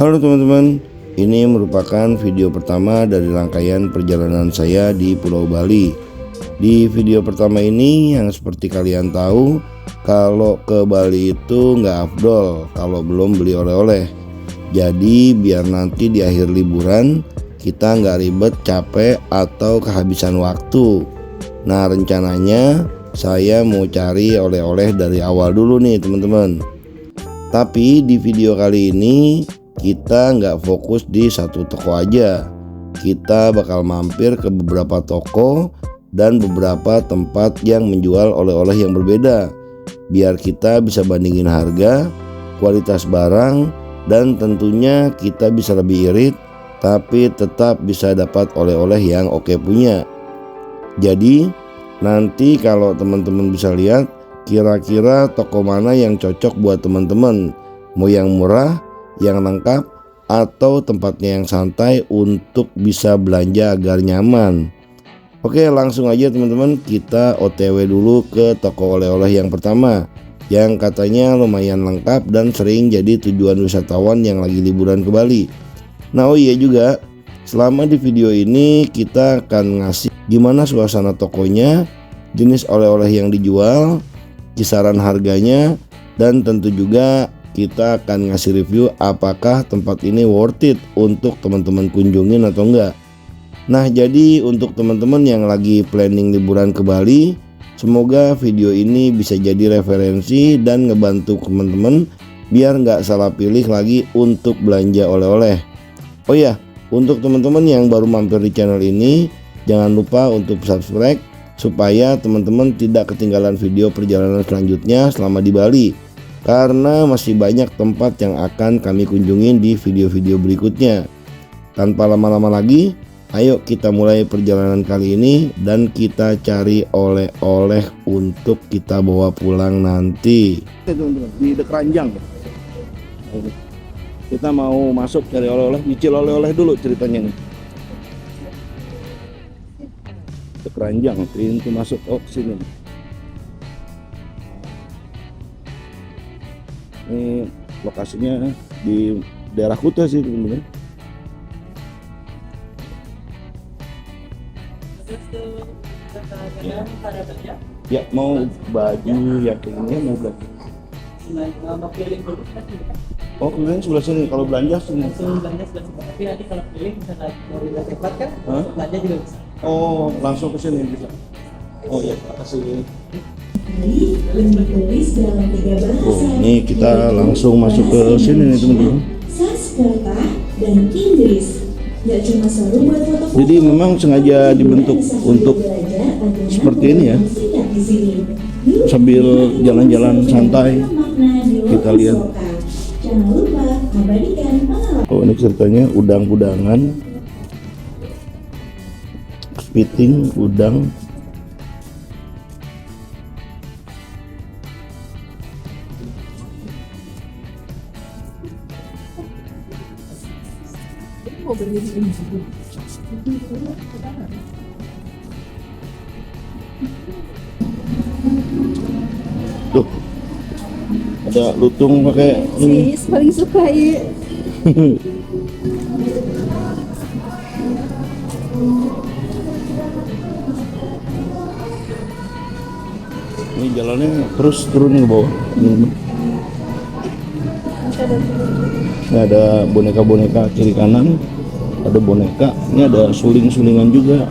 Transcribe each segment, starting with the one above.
Halo teman-teman, ini merupakan video pertama dari rangkaian perjalanan saya di Pulau Bali. Di video pertama ini yang seperti kalian tahu, kalau ke Bali itu nggak afdol kalau belum beli oleh-oleh. Jadi biar nanti di akhir liburan kita nggak ribet, capek, atau kehabisan waktu. Nah rencananya saya mau cari oleh-oleh dari awal dulu nih teman-teman. Tapi di video kali ini kita nggak fokus di satu toko aja. Kita bakal mampir ke beberapa toko dan beberapa tempat yang menjual oleh-oleh yang berbeda, biar kita bisa bandingin harga, kualitas barang, dan tentunya kita bisa lebih irit tapi tetap bisa dapat oleh-oleh yang oke punya. Jadi nanti kalau teman-teman bisa lihat kira-kira toko mana yang cocok buat teman-teman, mau yang murah, yang lengkap, atau tempatnya yang santai untuk bisa belanja agar nyaman. Oke, langsung aja teman-teman, kita OTW dulu ke toko oleh-oleh yang pertama, yang katanya lumayan lengkap dan sering jadi tujuan wisatawan yang lagi liburan ke Bali. Nah oh iya juga, selama di video ini kita akan ngasih gimana suasana tokonya, jenis oleh-oleh yang dijual, kisaran harganya, dan tentu juga kita akan ngasih review apakah tempat ini worth it untuk teman-teman kunjungin atau enggak. Nah jadi untuk teman-teman yang lagi planning liburan ke Bali, semoga video ini bisa jadi referensi dan ngebantu teman-teman biar nggak salah pilih lagi untuk belanja oleh-oleh. Oh ya, untuk teman-teman yang baru mampir di channel ini, jangan lupa untuk subscribe supaya teman-teman tidak ketinggalan video perjalanan selanjutnya selama di Bali. Karena masih banyak tempat yang akan kami kunjungin di video-video berikutnya. Tanpa lama-lama lagi, ayo kita mulai perjalanan kali ini dan kita cari oleh-oleh untuk kita bawa pulang nanti. Di The Keranjang. Kita mau masuk cari oleh-oleh, nyicil oleh-oleh dulu ceritanya nih. The Keranjang, pintu masuk sini. Ini lokasinya di daerah Kuta sih teman-teman. Ya mau baju yang ini mau baju. Oh kemarin sebelah sini, kalau belanja sini. Belanja sebelah sini, tapi nanti kalau pilih bisa dari tempat kan, belanja juga bisa. Oh langsung ke sini bisa. Oh ya makasih. Oh, ini kita langsung masuk ke sini nih teman-teman. Sanskerta dan Inggris. Nggak cuma seru buat foto-foto. Jadi memang sengaja dibentuk untuk seperti ini ya. Sambil jalan-jalan santai kita lihat. Jangan lupa abadikan pengalaman. Oh ini ceritanya udang-udangan, kepiting, udang. Tuh ada lutung pakai ini. Paling suka ya. Ini jalannya terus turun ke bawah. Ini ada boneka-boneka kiri kanan, ada boneka, ini ada suling-sulingan juga.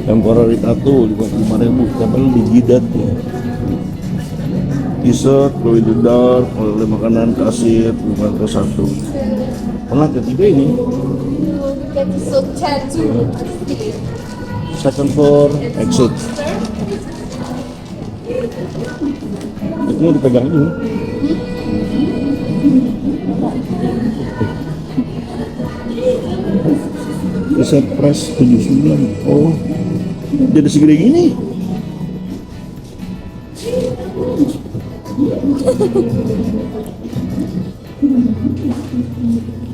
Temporary tattoo juga 5.000, tapi lu dijidat ya. T-shirt, glow in the dark, oleh makanan, kasir, bukan ke satu. Pernah ketiga ini. Second floor, exit. Itu dipegang ini. Bisa press 79. Oh, jadi segede gini.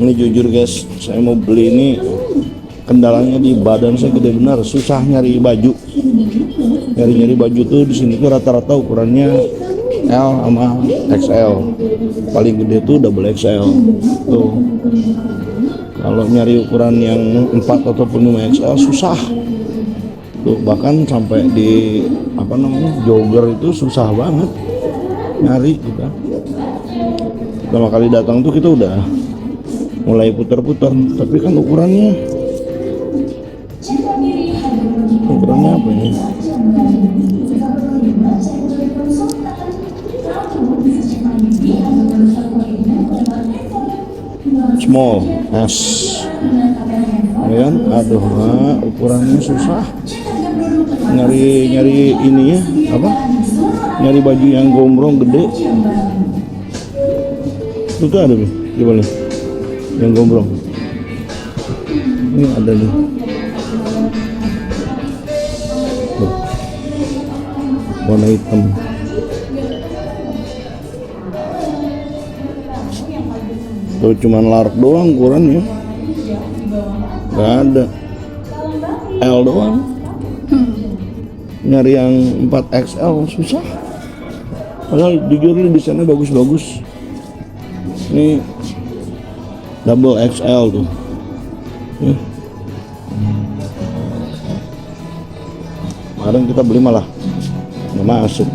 Ini jujur guys, saya mau beli ini, kendalanya di badan saya gede benar, susah nyari baju. Nyari baju tuh di sini tuh rata-rata ukurannya L sama XL. Paling gede tuh double XL. Tuh. Kalau nyari ukuran yang 4 ataupun 5 XL susah. Tuh bahkan sampai di jogger itu susah banget nyari kita. Pertama kali datang tuh kita udah mulai putar-putar, tapi kan ukurannya apa ini? Small S, ya kan? Aduh, ukurannya susah. Nyari ini ya, nyari baju yang gombrong gede. Itu tuh ada nih, coba nih, yang gombrong. Ini ada nih. Tuh. Warna hitam. Tuh cuman lark doang ukurannya, nggak ada L doang. Nyari yang 4XL susah. Padahal jujur nih desainnya bagus-bagus. Ini double XL tuh. Kemarin kita beli malah nggak masuk.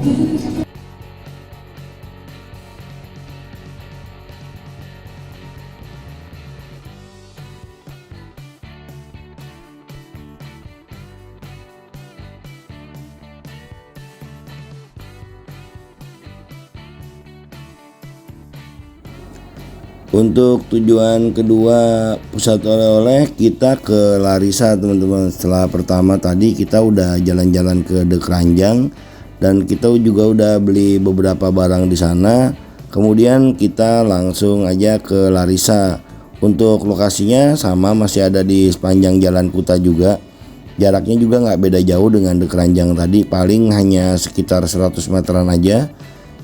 Untuk tujuan kedua pusat oleh-oleh kita ke Larissa teman-teman. Setelah pertama tadi kita udah jalan-jalan ke De Keranjang dan kita juga udah beli beberapa barang di sana. Kemudian kita langsung aja ke Larissa. Untuk lokasinya sama, masih ada di sepanjang Jalan Kuta juga. Jaraknya juga nggak beda jauh dengan De Keranjang tadi, paling hanya sekitar 100 meteran aja.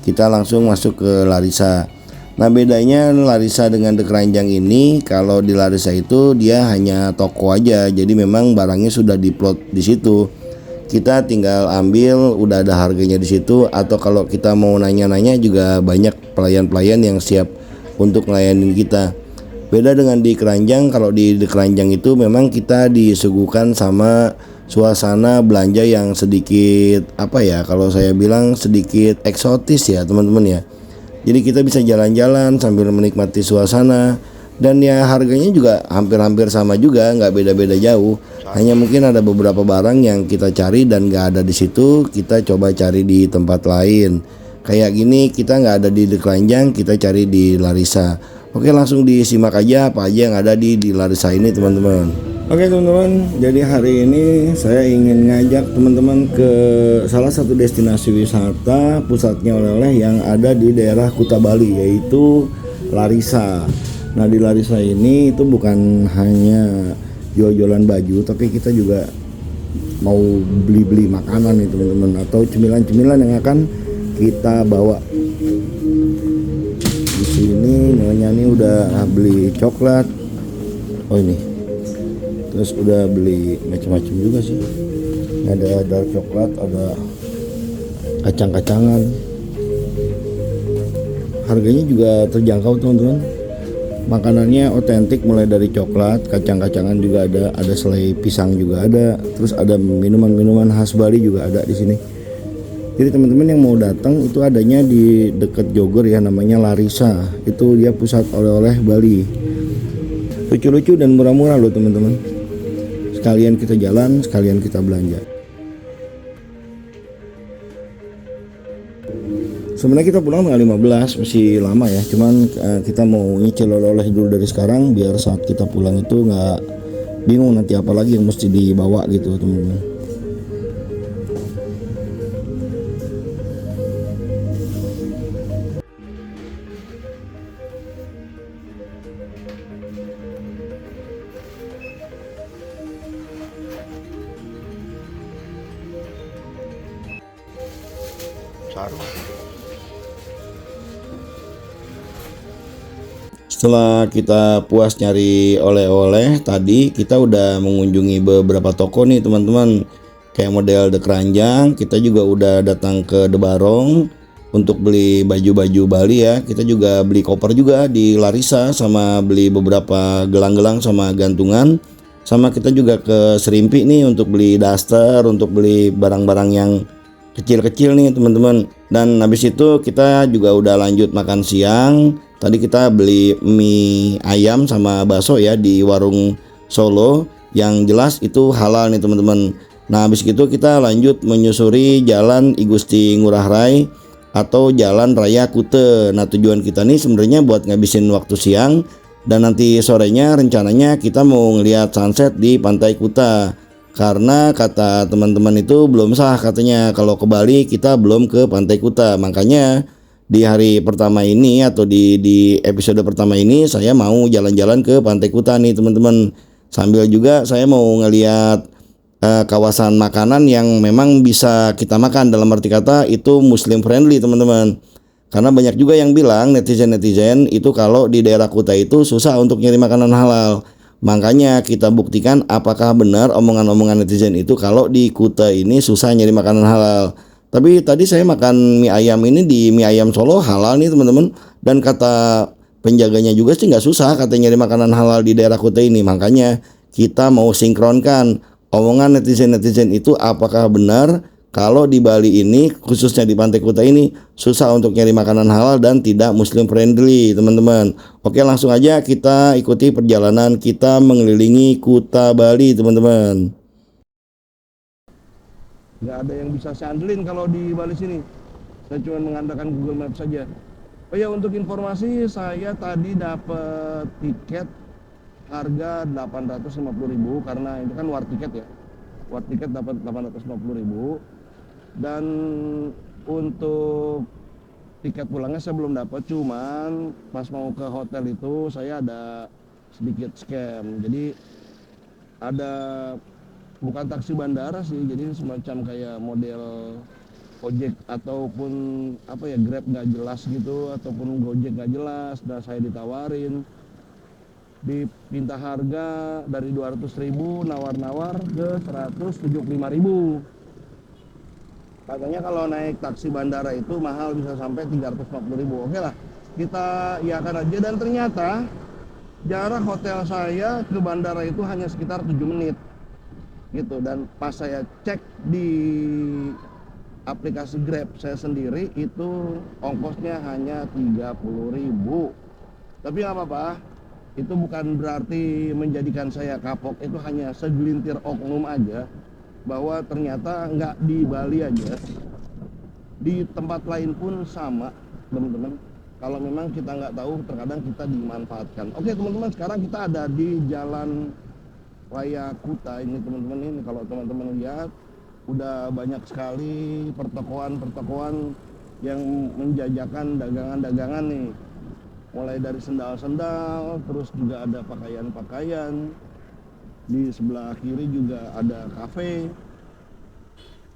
Kita langsung masuk ke Larissa. Nah bedanya Larissa dengan De Keranjang ini, kalau di Larissa itu dia hanya toko aja, jadi memang barangnya sudah diplot di situ. Kita tinggal ambil, udah ada harganya di situ. Atau kalau kita mau nanya-nanya juga banyak pelayan-pelayan yang siap untuk ngelayanin kita. Beda dengan di Keranjang, kalau di De Keranjang itu memang kita disuguhkan sama suasana belanja yang sedikit kalau saya bilang sedikit eksotis ya teman-teman ya. Jadi kita bisa jalan-jalan sambil menikmati suasana, dan ya harganya juga hampir-hampir sama juga, nggak beda-beda jauh. Hanya mungkin ada beberapa barang yang kita cari dan nggak ada di situ, kita coba cari di tempat lain. Kayak gini kita nggak ada di De Keranjang, kita cari di Larissa. Oke, langsung disimak aja apa aja yang ada di Larissa ini teman-teman. Oke teman-teman, jadi hari ini saya ingin ngajak teman-teman ke salah satu destinasi wisata pusatnya oleh-oleh yang ada di daerah Kuta Bali, yaitu Larissa. Nah di Larissa ini itu bukan hanya jual-jualan baju, tapi kita juga mau beli-beli makanan nih teman-teman, atau cemilan-cemilan yang akan kita bawa. Di sini nyonya ini udah beli coklat. Oh ini. Terus udah beli macam-macam juga sih. Ada dark coklat, ada kacang-kacangan. Harganya juga terjangkau teman-teman. Makanannya otentik, mulai dari coklat, kacang-kacangan juga ada selai pisang juga ada. Terus ada minuman-minuman khas Bali juga ada di sini. Jadi teman-teman yang mau datang itu adanya di dekat Jogger ya, namanya Larissa. Itu dia pusat oleh-oleh Bali. Lucu-lucu dan murah-murah loh teman-teman. Sekalian kita jalan, sekalian kita belanja. Sebenarnya kita pulang tanggal 15, masih lama ya. Cuman kita mau nyicil oleh-oleh dulu dari sekarang, biar saat kita pulang itu nggak bingung nanti apa lagi yang mesti dibawa gitu teman-teman. Sarung. Setelah kita puas nyari oleh-oleh, tadi kita udah mengunjungi beberapa toko nih teman-teman. Kayak model The Keranjang, kita juga udah datang ke The Barong untuk beli baju-baju Bali ya. Kita juga beli koper juga di Larissa, sama beli beberapa gelang-gelang sama gantungan. Sama kita juga ke Serimpi nih untuk beli daster, untuk beli barang-barang yang kecil-kecil nih teman-teman. Dan habis itu kita juga udah lanjut makan siang. Tadi kita beli mie ayam sama bakso ya di warung Solo, yang jelas itu halal nih teman-teman. Nah habis itu kita lanjut menyusuri jalan I Gusti Ngurah Rai atau Jalan Raya Kute. Nah tujuan kita nih sebenarnya buat ngabisin waktu siang, dan nanti sorenya rencananya kita mau ngeliat sunset di Pantai Kuta. Karena kata teman-teman itu belum sah katanya kalau ke Bali kita belum ke Pantai Kuta. Makanya di hari pertama ini atau di episode pertama ini saya mau jalan-jalan ke Pantai Kuta nih teman-teman. Sambil juga saya mau ngeliat kawasan makanan yang memang bisa kita makan, dalam arti kata itu muslim friendly teman-teman. Karena banyak juga yang bilang netizen-netizen itu kalau di daerah Kuta itu susah untuk nyari makanan halal. Makanya kita buktikan apakah benar omongan-omongan netizen itu kalau di Kuta ini susah nyari makanan halal. Tapi tadi saya makan mie ayam ini di Mie Ayam Solo halal nih teman-teman. Dan kata penjaganya juga sih nggak susah katanya nyari makanan halal di daerah Kuta ini. Makanya kita mau sinkronkan omongan netizen-netizen itu apakah benar kalau di Bali ini, khususnya di Pantai Kuta ini, susah untuk nyari makanan halal dan tidak muslim friendly teman-teman. Oke, langsung aja kita ikuti perjalanan kita mengelilingi Kuta Bali teman-teman. Nggak ada yang bisa saya andelin kalau di Bali sini. Saya cuma mengandalkan Google Maps saja. Oh ya, untuk informasi, saya tadi dapat tiket harga 850.000 karena itu kan war tiket ya. War tiket dapat 850.000. Dan untuk tiket pulangnya saya belum dapat, cuman pas mau ke hotel itu saya ada sedikit scam. Jadi ada, bukan taksi bandara sih, jadi semacam kayak model ojek ataupun apa ya, Grab nggak jelas gitu, ataupun Gojek nggak jelas. Dan saya ditawarin, dipinta harga dari 200.000 nawar-nawar ke 175.000. Katanya kalau naik taksi bandara itu mahal, bisa sampai 350.000. Oke lah, kita iakan aja. Dan ternyata jarak hotel saya ke bandara itu hanya sekitar 7 menit gitu. Dan pas saya cek di aplikasi Grab saya sendiri itu ongkosnya hanya 30.000. Tapi nggak apa-apa, itu bukan berarti menjadikan saya kapok. Itu hanya segelintir oknum aja, bahwa ternyata nggak di Bali aja, di tempat lain pun sama teman-teman. Kalau memang kita nggak tahu, terkadang kita dimanfaatkan. Oke teman-teman, sekarang kita ada di Jalan Raya Kuta ini teman-teman. Ini kalau teman-teman lihat udah banyak sekali pertokoan-pertokoan yang menjajakan dagangan-dagangan nih, mulai dari sendal-sendal, terus juga ada pakaian-pakaian. Di sebelah kiri juga ada kafe.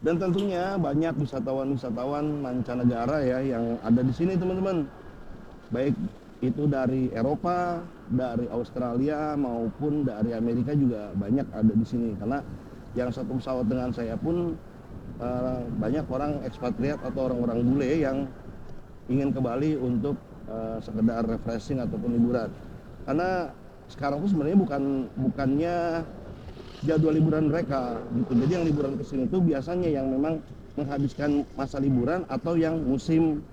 Dan tentunya banyak wisatawan-wisatawan mancanegara ya yang ada di sini teman-teman. Baik itu dari Eropa, dari Australia maupun dari Amerika juga banyak ada di sini. Karena yang satu pesawat dengan saya pun banyak orang ekspatriat atau orang-orang bule yang ingin ke Bali untuk sekedar refreshing ataupun liburan. Karena sekarang tuh sebenarnya bukannya jadwal liburan mereka gitu. Jadi yang liburan ke sini tuh biasanya yang memang menghabiskan masa liburan, atau yang musim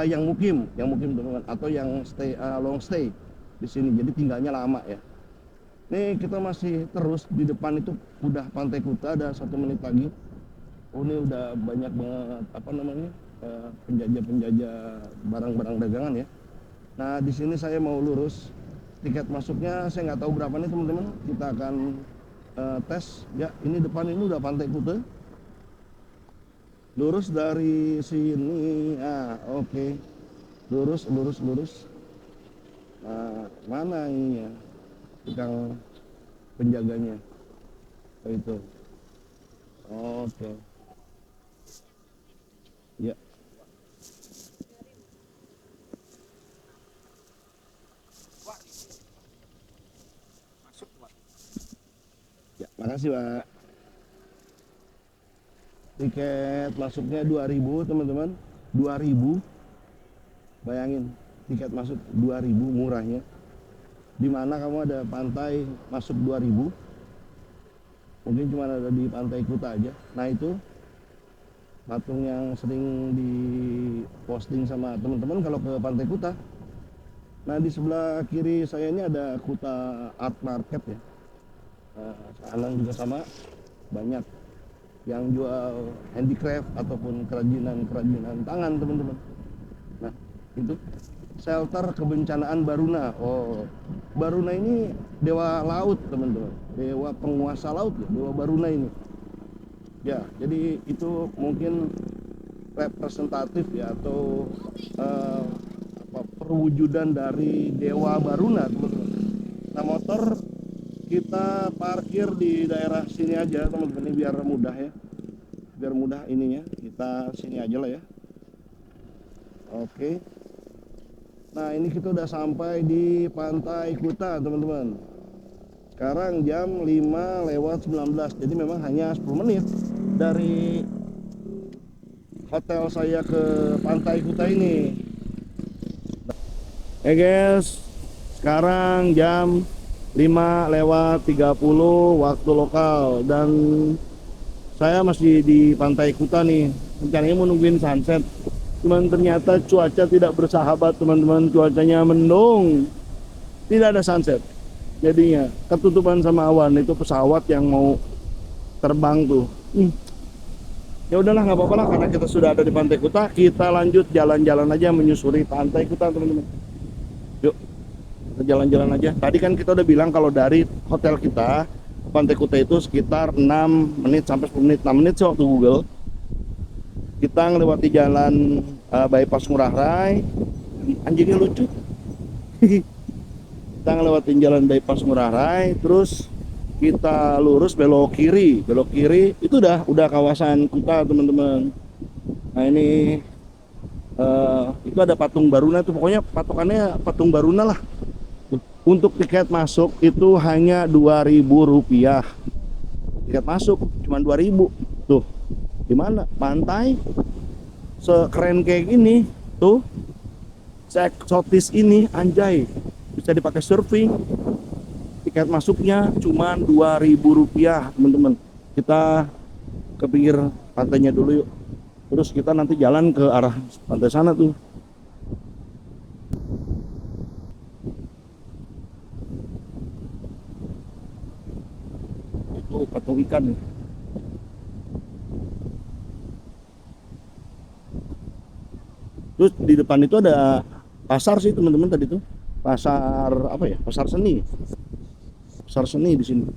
yang mukim teman-teman, atau yang long stay di sini. Jadi tinggalnya lama ya. Nih kita masih terus di depan itu udah Pantai Kuta, ada 1 menit lagi. Oh ini udah banyak banget apa namanya penjajah-penjajah barang-barang dagangan ya. Nah di sini saya mau lurus. Tiket masuknya saya nggak tahu berapa nih teman-teman. Kita akan tes ya. Ini depan ini udah Pantai Kuta. Lurus dari sini. Oke. Lurus. Nah, mana ini ya tukang penjaganya? Itu. Oke. Ya. kasih Pak. Tiket masuknya 2.000 teman-teman, 2.000. Bayangin, tiket masuk 2.000 murahnya. Dimana kamu ada pantai masuk 2.000, mungkin cuma ada di Pantai Kuta aja. Nah itu patung yang sering diposting sama teman-teman kalau ke Pantai Kuta. Nah di sebelah kiri saya ini ada Kuta Art Market ya. Kanan juga sama, banyak yang jual handicraft ataupun kerajinan tangan teman-teman. Nah itu shelter kebencanaan Baruna. Oh, Baruna ini dewa laut teman-teman, dewa penguasa laut ya, dewa Baruna ini ya. Jadi itu mungkin representatif ya, atau perwujudan dari dewa Baruna teman-teman. Nah motor kita parkir di daerah sini aja teman-teman, biar mudah ya, biar mudah ininya, kita sini aja lah ya. Oke. Nah ini kita udah sampai di Pantai Kuta teman-teman. Sekarang jam 5:19, jadi memang hanya 10 menit dari hotel saya ke Pantai Kuta ini. Guys, sekarang jam 5:30 waktu lokal dan saya masih di Pantai Kuta nih. Rencananya mau nungguin sunset, cuman ternyata cuaca tidak bersahabat teman-teman. Cuacanya mendung, tidak ada sunset, jadinya ketutupan sama awan. Itu pesawat yang mau terbang tuh. Ya udahlah, nggak apa-apa lah, karena kita sudah ada di Pantai Kuta. Kita lanjut jalan-jalan aja menyusuri Pantai Kuta teman-teman. Yuk kita jalan-jalan aja. Tadi kan kita udah bilang kalau dari hotel kita ke Pantai Kuta itu sekitar 6 menit sampai 10 menit. 6 menit sih waktu Google. Kita ngelewati jalan bypass Ngurah Rai. Anjingnya lucu. Kita ngelewatin jalan bypass Ngurah Rai, terus kita lurus belok kiri. Belok kiri itu udah kawasan Kuta teman-teman. Nah ini itu ada patung Baruna tuh, pokoknya patokannya patung Baruna lah. Untuk tiket masuk itu hanya Rp2.000. Tiket masuk cuma 2.000. Tuh, gimana? Pantai sekeren kayak gini, tuh, se-eksotis ini, anjay, bisa dipakai surfing. Tiket masuknya cuma Rp2.000, teman-teman. Kita ke pinggir pantainya dulu yuk. Terus kita nanti jalan ke arah pantai sana tuh. Itu patung ikan. Terus di depan itu ada pasar sih teman-teman, tadi tuh pasar apa ya? Pasar seni. Pasar seni di sini.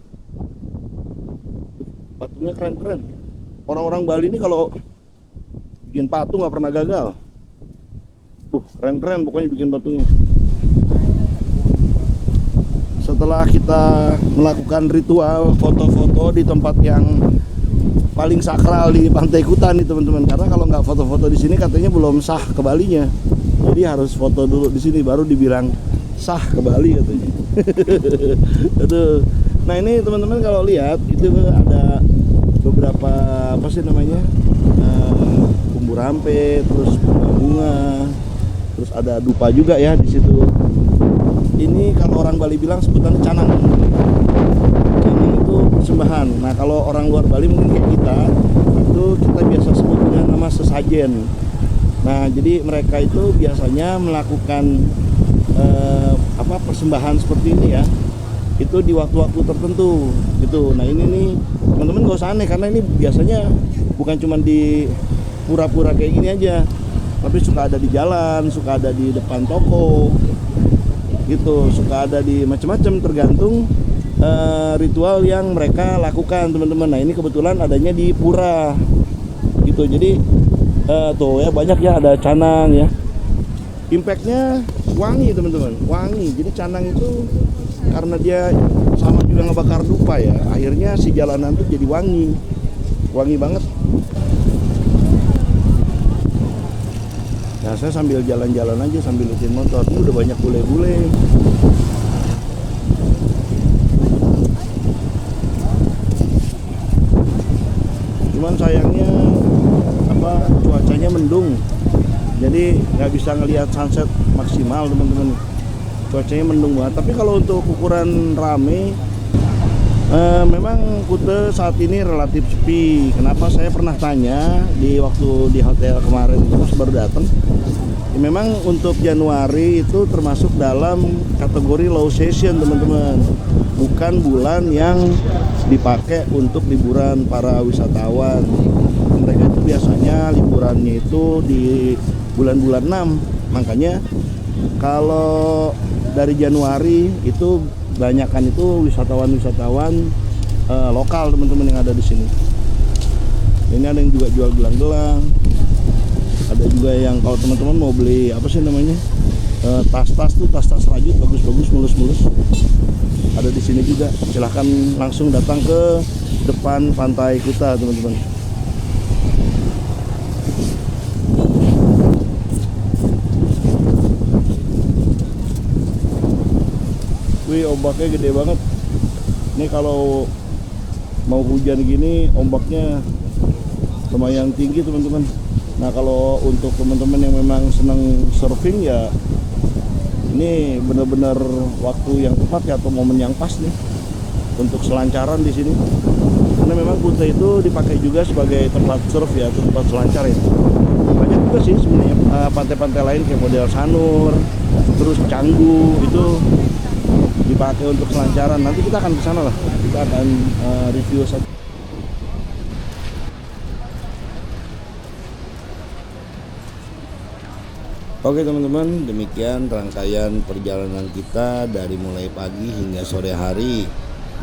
Patungnya keren-keren. Orang-orang Bali ini kalau bikin patung nggak pernah gagal. Keren-keren pokoknya bikin patungnya. Setelah kita melakukan ritual foto-foto di tempat yang paling sakral di Pantai Kuta nih teman-teman, karena kalau nggak foto-foto di sini katanya belum sah ke Balinya. Jadi harus foto dulu di sini baru dibilang sah ke Bali katanya. Aduh. Nah ini teman-teman kalau lihat itu ada beberapa apa sih namanya, bumbu rampe, terus bunga, terus ada dupa juga ya di situ. Ini kalau orang Bali bilang sebutannya canang. Canang itu persembahan. Nah kalau orang luar Bali mungkin kayak kita, itu kita biasa sebut dengan nama sesajen. Nah jadi mereka itu biasanya melakukan persembahan seperti ini ya, itu di waktu-waktu tertentu gitu. Nah ini nih teman-teman gak usah aneh, karena ini biasanya bukan cuma di pura-pura kayak gini aja, tapi suka ada di jalan, suka ada di depan toko gitu, suka ada di macam-macam, tergantung ritual yang mereka lakukan teman-teman. Nah ini kebetulan adanya di pura gitu, jadi tuh ya banyak ya, ada canang ya. Impactnya wangi teman-teman, wangi. Jadi canang itu karena dia sama juga ngebakar dupa ya, akhirnya si jalanan tuh jadi wangi, wangi banget. Nah saya sambil jalan-jalan aja sambil liatin motor. Ini udah banyak bule-bule. Cuman sayangnya cuacanya mendung, jadi nggak bisa ngelihat sunset maksimal teman-teman. Cuacanya mendung banget. Tapi kalau untuk ukuran rame, memang Kuta saat ini relatif sepi. Kenapa? Saya pernah tanya di waktu di hotel kemarin itu pas baru datang. Memang untuk Januari itu termasuk dalam kategori low season teman-teman, bukan bulan yang dipakai untuk liburan para wisatawan. Mereka itu biasanya liburannya itu di bulan-bulan 6. Makanya kalau dari Januari itu banyakan itu wisatawan-wisatawan lokal teman-teman yang ada di sini. Ini ada yang juga jual gelang-gelang. Ada juga yang kalau teman-teman mau beli apa sih namanya, tas-tas rajut bagus-bagus, mulus-mulus, ada di sini juga. Silahkan langsung datang ke depan Pantai Kuta teman-teman. Wih, ombaknya gede banget. Ini kalau mau hujan gini ombaknya lumayan tinggi teman-teman. Nah, kalau untuk teman-teman yang memang senang surfing ya ini benar-benar waktu yang tepat ya, atau momen yang pas nih untuk selancaran di sini. Karena memang Kuta itu dipakai juga sebagai tempat surf ya, atau tempat selancar ya. Banyak juga sih sebenarnya pantai-pantai lain kayak model Sanur, terus Canggu itu dipakai untuk selancaran. Nanti kita akan ke sana lah. Kita akan review satu. Oke teman-teman, demikian rangkaian perjalanan kita dari mulai pagi hingga sore hari.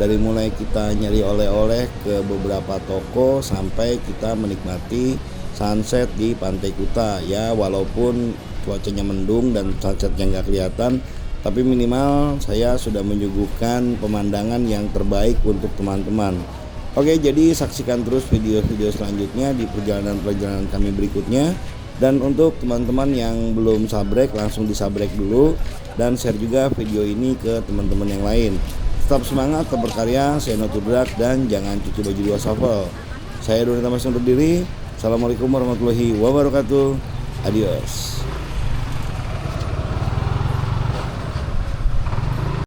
Dari mulai kita nyari oleh-oleh ke beberapa toko sampai kita menikmati sunset di Pantai Kuta ya. Walaupun cuacanya mendung dan sunsetnya nggak kelihatan, tapi minimal saya sudah menyuguhkan pemandangan yang terbaik untuk teman-teman. Oke, jadi saksikan terus video-video selanjutnya di perjalanan-perjalanan kami berikutnya. Dan untuk teman-teman yang belum subscribe, langsung di-subscribe dulu dan share juga video ini ke teman-teman yang lain. Tetap semangat, tetap berkarya, saya Notudrak, dan jangan cuci baju di wastafel. Saya Doni Tamas undur diri. Assalamualaikum warahmatullahi wabarakatuh. Adios.